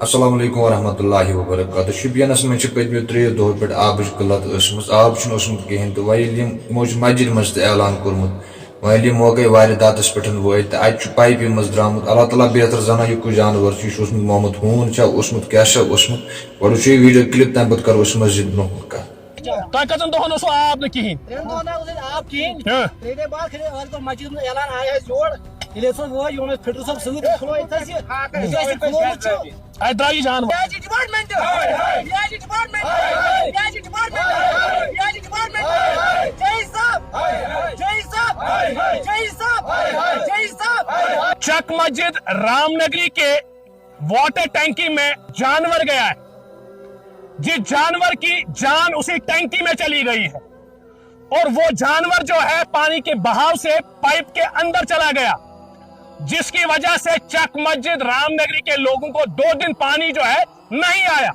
السلام علیکم ورحمۃ اللہ وبرکاتہ شپینس میں پتمو 3 دہو پہ آبچ قلت ٲسمٕژ آب چھُنہٕ اوسمُت کِہیٖنۍ تہٕ وۄنۍ یِمو چھُ مسجد منٛز تہِ اعلان کوٚرمُت وۄنۍ یِمو گٔے وارِ داتس پٮ۪ٹھ وٲتۍ تہٕ اَتہِ چھُ پایپہِ منٛز درٛامُت اللہ تعالیٰ بہتر زانان یہِ کُس جانور چھُ یہِ چھُ اوسمُت محمد ہوٗن چھا اوسمُت کیٛاہ چھا اوسمُت گۄڈٕ وٕچھو یہِ ویٖڈیو کِلِپ تَمہِ پتہٕ کرو أسۍ مسجد برونٛہہ کُن کتھ تۄہہِ کٔژن دۄہن اوسوٕ آب نہٕ کِہیٖنۍ 3 دۄہن اوس اَسہِ آب کِہیٖنۍ 3 دۄہ بعد کھٔتۍ مسجد منٛز اعلان آیہِ اَسہِ یور ییٚلہِ أسۍ وٲتۍ یِمن ٲسۍ فِٹر صٲب سۭتۍ کھُلٲیِتھ اَسہِ یہِ اَسہِ کھُلومُت چھُ اَتہِ درٛاے یہِ جانور ڈپارٹمنٹ چک مسجد رام نگری کے واٹر ٹینکی میں جانور گیا ہے جس جانور کی جان اسی ٹینکی میں چلی گئی ہے اور وہ جانور جو ہے پانی کے بہاؤ سے پائپ کے اندر چلا گیا جس کی وجہ سے چک مسجد رام نگری کے لوگوں کو 2 دن پانی جو ہے نہیں آیا.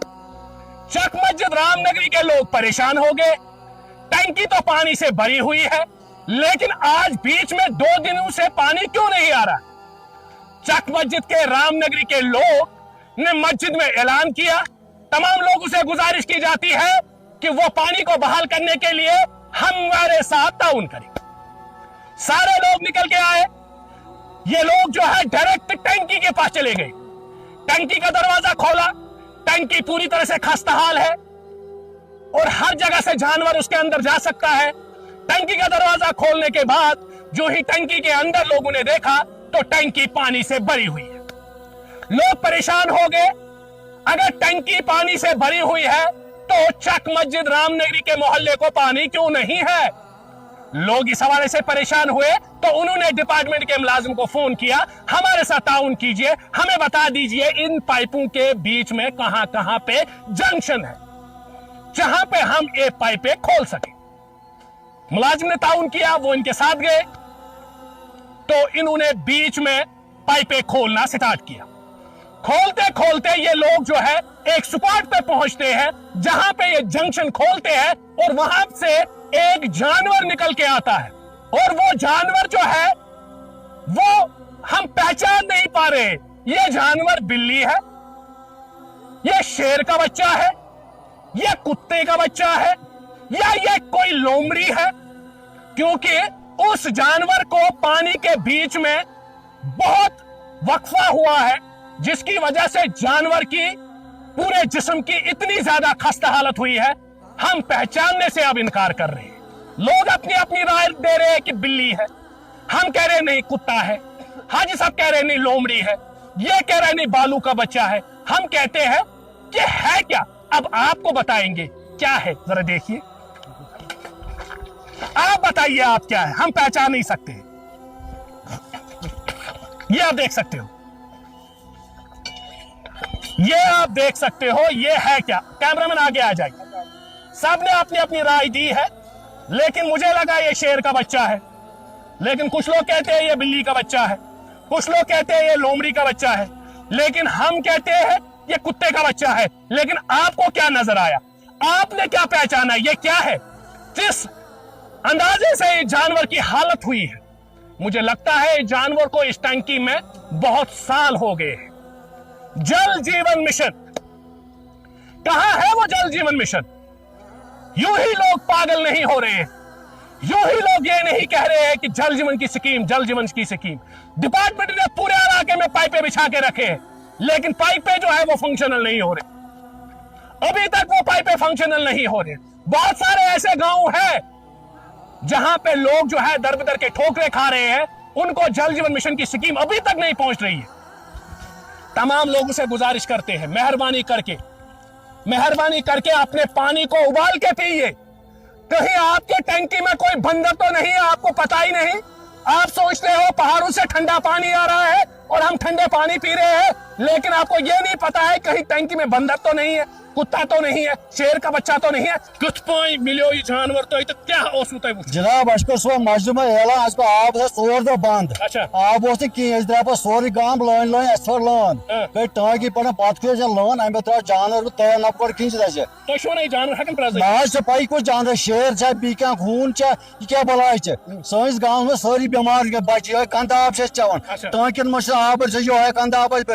چک مسجد رام نگری کے لوگ پریشان ہو گئے. ٹینکی تو پانی سے بھری ہوئی ہے لیکن آج بیچ میں 2 دنوں سے پانی کیوں نہیں آ رہا؟ چک مسجد کے رام نگری کے لوگ نے مسجد میں اعلان کیا. تمام لوگوں سے گزارش کی جاتی ہے کہ وہ پانی کو بحال کرنے کے لیے ہمارے ساتھ تعاون کریں. سارے لوگ نکل کے آئے. یہ لوگ جو ہے ڈائریکٹ ٹینکی کے پاس چلے گئے. ٹینکی کا دروازہ کھولا. ٹینکی پوری طرح سے خستہ حال ہے اور ہر جگہ سے جانور اس کے اندر جا سکتا ہے. ٹینکی کا دروازہ کھولنے کے بعد جو ہی ٹینکی کے اندر لوگوں نے دیکھا تو ٹینکی پانی سے بھری ہوئی ہے. لوگ پریشان ہو گئے. اگر ٹینکی پانی سے بھری ہوئی ہے تو چک مسجد رام نگری کے محلے کو پانی کیوں نہیں ہے؟ لوگ اس حوالے سے پریشان ہوئے تو انہوں نے ڈپارٹمنٹ کے ملازم کو فون کیا, ہمارے ساتھ تعاون کیجئے, ہمیں بتا دیجئے ان پائپوں کے بیچ میں کہاں کہاں پہ جنکشن ہے جہاں پہ ہم ایک پائپیں کھول سکیں. ملازم نے تعاون کیا, وہ ان کے ساتھ گئے تو انہوں نے بیچ میں پائپیں کھولنا سٹارٹ کیا. کھولتے کھولتے یہ لوگ جو ہے ایک سپاٹ پہ پہنچتے ہیں جہاں پہ یہ جنکشن کھولتے ہیں اور وہاں سے ایک جانور نکل کے آتا ہے اور وہ جانور جو ہے وہ ہم پہچان نہیں پا رہے. یہ جانور بلی ہے, یہ شیر کا بچہ ہے, یہ کتے کا بچہ ہے یا یہ کوئی لومڑی ہے, کیونکہ اس جانور کو پانی کے بیچ میں بہت وقفہ ہوا ہے جس کی وجہ سے جانور کی پورے جسم کی اتنی زیادہ خستہ حالت ہوئی ہے ہم پہچاننے سے اب انکار کر رہے ہیں. لوگ اپنی اپنی رائے دے رہے ہیں کہ بلی ہے, ہم کہہ رہے نہیں کتا ہے, حاجی صاحب کہہ رہے نہیں لومڑی ہے, یہ کہہ رہے نہیں بالو کا بچہ ہے. ہم کہتے ہیں کہ ہے کیا؟ اب آپ کو بتائیں گے کیا ہے. ذرا دیکھیے, آپ بتائیے آپ کیا ہے, ہم پہچان نہیں سکتے. یہ آپ دیکھ سکتے ہو, یہ آپ دیکھ سکتے ہو, یہ ہے کیا؟ کیمرہ مین آگے آ جائیے. سب نے اپنی اپنی رائے دی ہے لیکن مجھے لگا یہ شیر کا بچہ ہے, لیکن کچھ لوگ کہتے ہیں یہ بلی کا بچہ ہے, کچھ لوگ کہتے ہیں یہ لومڑی کا بچہ ہے, لیکن ہم کہتے ہیں یہ کتے کا بچہ ہے. لیکن آپ کو کیا نظر آیا؟ آپ نے کیا پہچانا؟ یہ کیا ہے؟ جس اندازے سے یہ جانور کی حالت ہوئی ہے مجھے لگتا ہے جانور کو اس ٹینکی میں بہت سال ہو گئے ہیں. جل جیون مشن کہاں ہے؟ وہ جل جیون مشن. یوں ہی لوگ پاگل نہیں ہو رہے ہیں, یوں ہی لوگ یہ نہیں کہہ رہے ہیں کہ جل جیون کی سکیم, جل جیون کی سکیم. ڈپارٹمنٹ نے پورے علاقے میں پائپیں بچھا کے رکھے ہیں لیکن پائپیں جو ہے وہ فنکشنل نہیں ہو رہے. ابھی تک وہ پائپیں فنکشنل نہیں ہو رہے. بہت سارے ایسے گاؤں ہیں جہاں پہ لوگ جو ہے در بدر کے ٹھوکرے کھا رہے ہیں, ان کو جل جیون مشن کی سکیم ابھی تک نہیں پہنچ رہی ہے. تمام لوگوں سے گزارش کرتے ہیں مہربانی کر کے اپنے پانی کو ابال کے پیئے. کہیں آپ کے ٹینکی میں کوئی بندر تو نہیں ہے, آپ کو پتا ہی نہیں. آپ سوچتے ہو پہاڑوں سے ٹھنڈا پانی آ رہا ہے اور ہم ٹھنڈے پانی پی رہے ہیں, لیکن آپ کو یہ نہیں پتا ہے کہیں ٹینکی میں بندر تو نہیں ہے, کتا تو نہیں ہے, شیر کا بچہ تو نہیں ہے. کت پائیں ملیو یہ جانور تو کیا اوسو تہ وچھ؟ جناب اس کو سو مسجد میں اعلان اس کو آب تھا 4 دہ بند. اچھا آب اس کی اس درا سوری گام لٲن اس پر لٲن گئی ٹانکی پڑا پت کھو لٲن ام ترا جانور تہ نپر کھینچ دے تو چھو نہیں جانور ہکن پرز ناز سے پائی کو جانور شیر چھ بی کیا خون چھ یہ کیا بلائی چھ. سٲنِس گامس میں ساری بیمار بچہ یہ کند آب چھ چوان ٹانکین مجھ آب یہ کند آب پہ